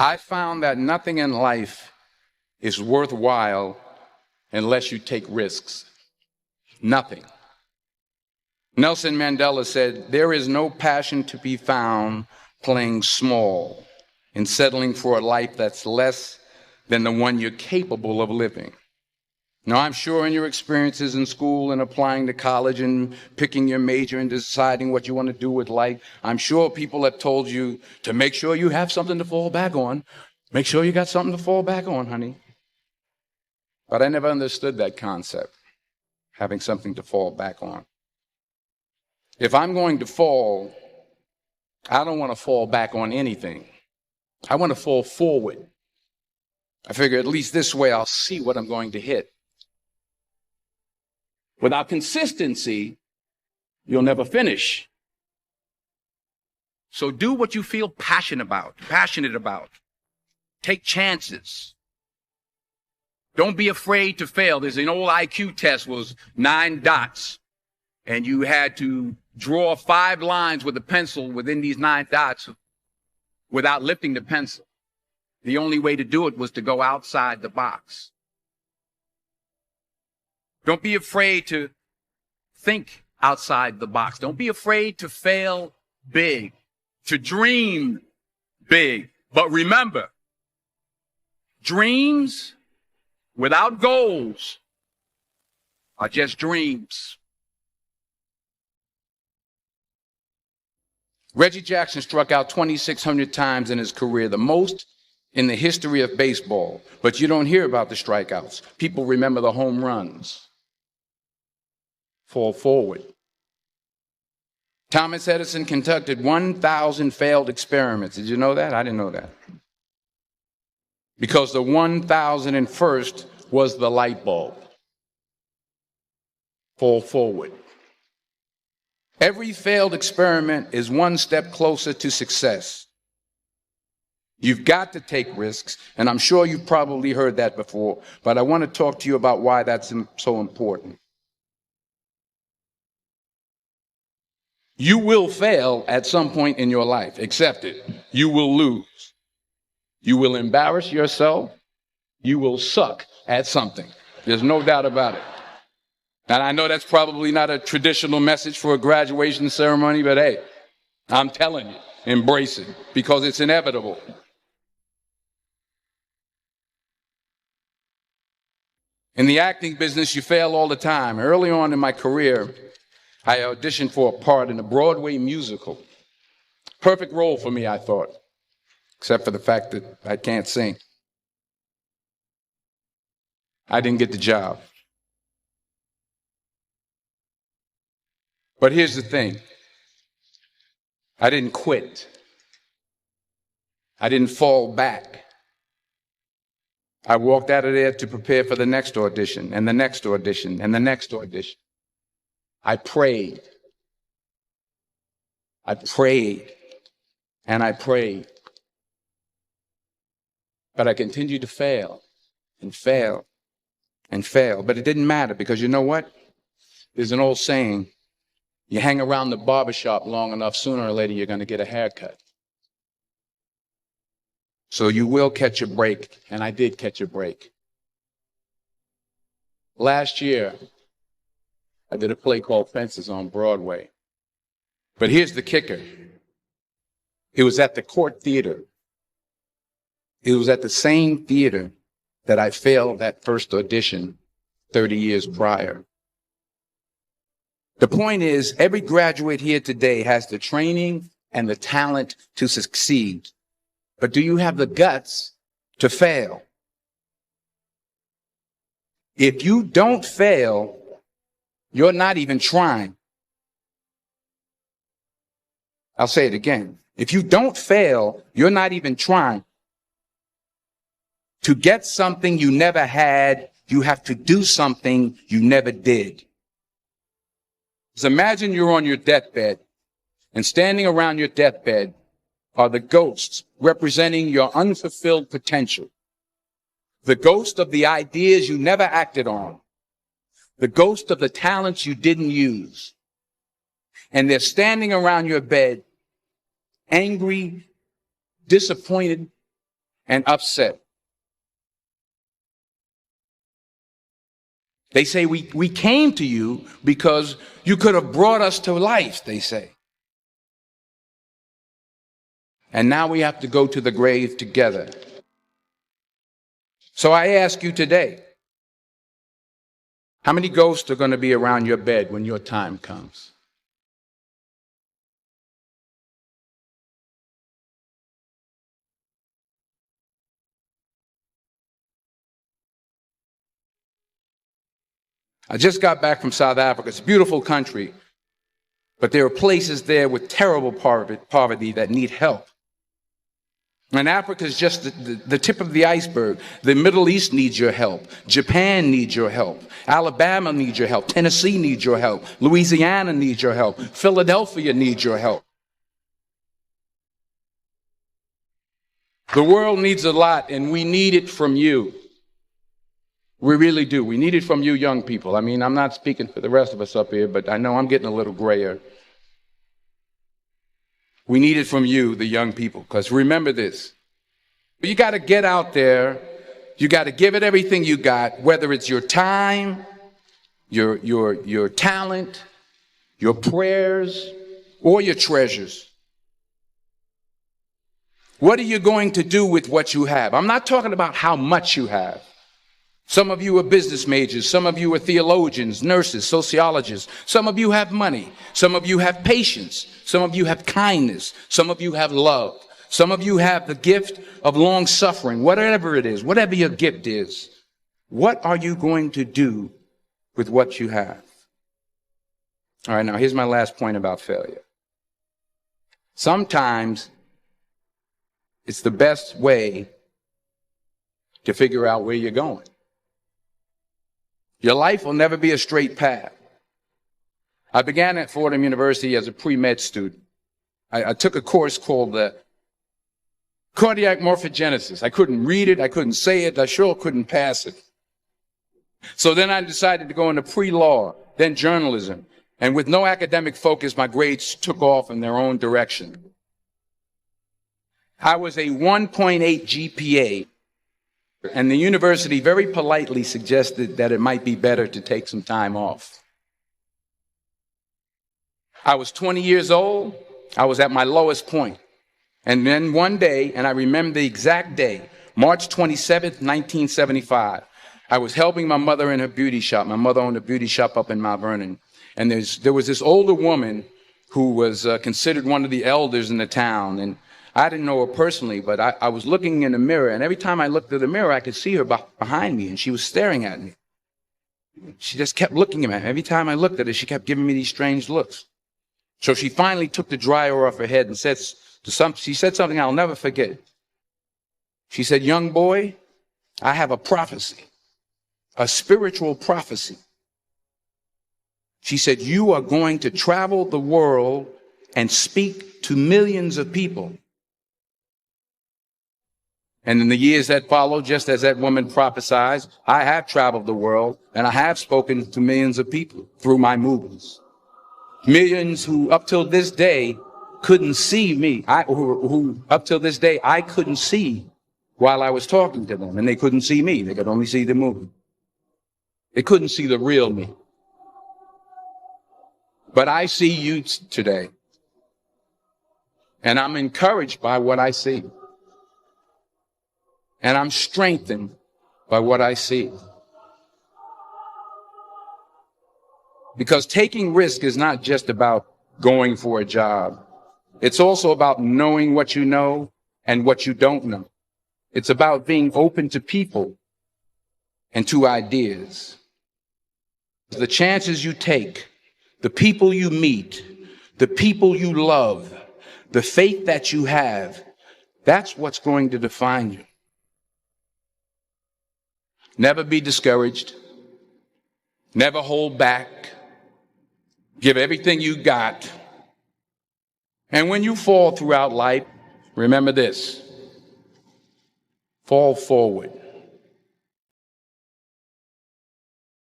I found that nothing in life is worthwhile unless you take risks. Nothing. Nelson Mandela said, "There is no passion to be found playing small and settling for a life that's less than the one you're capable of living." Now, I'm sure in your experiences in school and applying to college and picking your major and deciding what you want to do with life, I'm sure people have told you to make sure you have something to fall back on. Make sure you got something to fall back on, honey. But I never understood that concept, having something to fall back on. If I'm going to fall, I don't want to fall back on anything. I want to fall forward. I figure at least this way I'll see what I'm going to hit. Without consistency, you'll never finish. So do what you feel passionate about. Take chances. Don't be afraid to fail. There's an old IQ test, was 9 dots, and you had to draw 5 lines with a pencil within these 9 dots without lifting the pencil. The only way to do it was to go outside the box. Don't be afraid to think outside the box. Don't be afraid to fail big, to dream big. But remember, dreams without goals are just dreams. Reggie Jackson struck out 2,600 times in his career, the most in the history of baseball. But you don't hear about the strikeouts. People remember the home runs. Fall forward. Thomas Edison conducted 1,000 failed experiments. Did you know that? I didn't know that. Because the 1,001st was the light bulb. Fall forward. Every failed experiment is one step closer to success. You've got to take risks, and I'm sure you've probably heard that before, but I want to talk to you about why that's so important. You will fail at some point in your life. Accept it. You will lose. You will embarrass yourself. You will suck at something. There's no doubt about it. And I know that's probably not a traditional message for a graduation ceremony, but hey, I'm telling you, embrace it because it's inevitable. In the acting business, you fail all the time. Early on in my career, I auditioned for a part in a Broadway musical. Perfect role for me, I thought, except for the fact that I can't sing. I didn't get the job. But here's the thing. I didn't quit. I didn't fall back. I walked out of there to prepare for the next audition, and the next audition, and the next audition. I prayed. I prayed. And I prayed. But I continued to fail and fail and fail. But it didn't matter because you know what? There's an old saying, you hang around the barbershop long enough, sooner or later you're going to get a haircut. So you will catch a break, and I did catch a break. Last year, I did a play called Fences on Broadway. But here's the kicker. It was at the Court Theater. It was at the same theater that I failed that first audition 30 years prior. The point is, every graduate here today has the training and the talent to succeed. But do you have the guts to fail? If you don't fail, you're not even trying. I'll say it again. If you don't fail, you're not even trying. To get something you never had, you have to do something you never did. So imagine you're on your deathbed, and standing around your deathbed are the ghosts representing your unfulfilled potential. The ghost of the ideas you never acted on. The ghost of the talents you didn't use. And they're standing around your bed, angry, disappointed, and upset. They say, we came to you because you could have brought us to life, they say. And now we have to go to the grave together. So I ask you today, how many ghosts are going to be around your bed when your time comes? I just got back from South Africa. It's a beautiful country, but there are places there with terrible poverty that need help. And Africa is just the tip of the iceberg. The Middle East needs your help. Japan needs your help. Alabama needs your help. Tennessee needs your help. Louisiana needs your help. Philadelphia needs your help. The world needs a lot, and we need it from you. We really do. We need it from you young people. I mean, I'm not speaking for the rest of us up here, but I know I'm getting a little grayer. We need it from you, the young people, because remember this. You got to get out there. You got to give it everything you got, whether it's your time, your talent, your prayers, or your treasures. What are you going to do with what you have? I'm not talking about how much you have. Some of you are business majors. Some of you are theologians, nurses, sociologists. Some of you have money. Some of you have patience. Some of you have kindness. Some of you have love. Some of you have the gift of long suffering, whatever it is, whatever your gift is. What are you going to do with what you have? All right, now here's my last point about failure. Sometimes it's the best way to figure out where you're going. Your life will never be a straight path. I began at Fordham University as a pre-med student. I took a course called cardiac morphogenesis. I couldn't read it. I couldn't say it. I sure couldn't pass it. So then I decided to go into pre-law, then journalism. And with no academic focus, my grades took off in their own direction. I was a 1.8 GPA. And the university very politely suggested that it might be better to take some time off. I was 20 years old. I was at my lowest point. And then one day, and I remember the exact day, March 27th, 1975, I was helping my mother in her beauty shop. My mother owned a beauty shop up in Mount Vernon. And there was this older woman who was considered one of the elders in the town. And I didn't know her personally, but I was looking in the mirror, and every time I looked at the mirror, I could see her behind me, and she was staring at me. She just kept looking at me. Every time I looked at her, she kept giving me these strange looks. So she finally took the dryer off her head and she said something I'll never forget. She said, "Young boy, I have a prophecy, a spiritual prophecy." She said, "You are going to travel the world and speak to millions of people." And in the years that followed, just as that woman prophesied, I have traveled the world and I have spoken to millions of people through my movements. Millions who up till this day couldn't see me, who up till this day I couldn't see while I was talking to them, and they couldn't see me. They could only see the movie. They couldn't see the real me. But I see you today, and I'm encouraged by what I see. And I'm strengthened by what I see. Because taking risk is not just about going for a job. It's also about knowing what you know and what you don't know. It's about being open to people and to ideas. The chances you take, the people you meet, the people you love, the faith that you have, that's what's going to define you. Never be discouraged. Never hold back. Give everything you got. And when you fall throughout life, remember this: fall forward.